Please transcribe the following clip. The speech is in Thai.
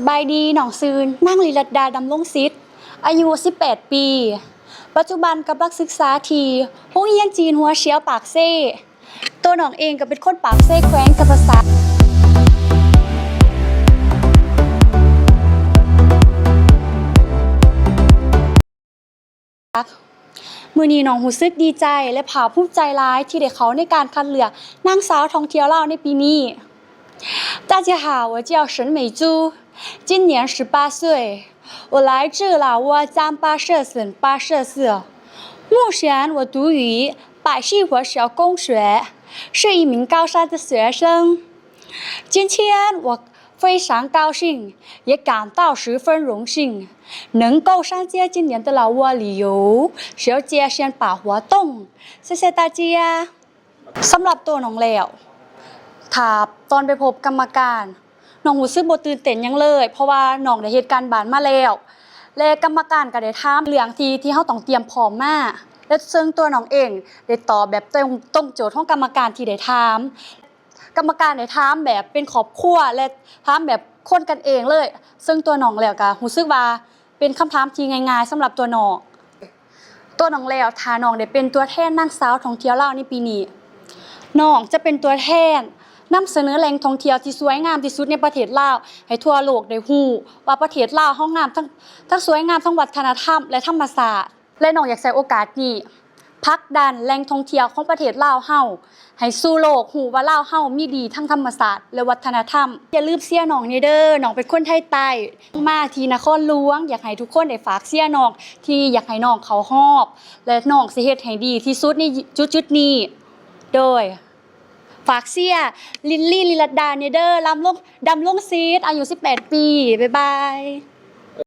สบายดีหนองซืนนั่งลีลัดดาดำรงศิษย์อายุ18ปีปัจจุบันกำลังศึกษาที่โรงเรียนจีนหัวเฉียวปากเซ่ตัวหนองเองก็เป็นคนปากเซ่แขวงจำปาสักมื้อนี้น้องรู้สึกดีใจและภาคภูมิใจหลายที่ได้เข้าในการคัดเลือกนางสาวท่องเที่ยวลาวในปีนี้大家好，我叫沈美珠，今年18岁，我来自老挝张巴舍省巴舍市。目前我读于百戏国小公学，是一名高三的学生。今天我非常高兴，也感到十分荣幸，能够参加今年的老挝旅游小街宣把活动。谢谢大家。สำหรับตัวน้องแล้วถ้าตอนไปพบกรรมการน้องรู้สึกบ่ตื่นเต้นหยังเลยเพราะว่าน้องได้เฮ็ดการบ้านมาแล้วและกรรมการก็ได้ถามเรื่องที่เฮาต้องเตรียมพร้อมมาและซึ่งตัวน้องเองได้ตอบแบบตรงโจทย์ของกรรมการที่ได้ถามกรรมการได้ถามแบบเป็นครอบครัวและถามแบบคนกันเองเลยซึ่งตัวน้องแล้วก็รู้สึกว่าเป็นคำถามที่ง่ายๆสำหรับตัวน้องแล้วถ้าน้องได้เป็นตัวแทนนางสาวท่องเที่ยวลาวในปีนี้น้องจะเป็นตัวแทนนำเสนอแหล่งท่องเที่ยวที่สวยงามที่สุดในประเทศลาวให้ทั่วโลกได้ฮู้ว่าประเทศลาวเฮางามทั้งสวยงามทั้งวัฒนธรรมและธรรมชาติและน้องอยากใช้โอกาสนี้ผลักดันแหล่งท่องเที่ยวของประเทศลาวเฮาให้สู่โลกฮู้ว่าลาวเฮามีดีทั้งธรรมชาติและวัฒนธรรมอย่าลืมเชียร์น้องเด้อน้องเป็นคนไทยใต้มาที่นครหลวงอยากให้ทุกคนได้ฝากเชียร์น้องที่อยากให้น้องเข้ารอบและน้องสิเฮ็ดให้ดีที่สุดในจุดนี้โดยฝากเชียร์ลิลลี่ลีลัดดาเนเดอร์ดำรงศิษย์อายุ18ปีบ๊ายบาย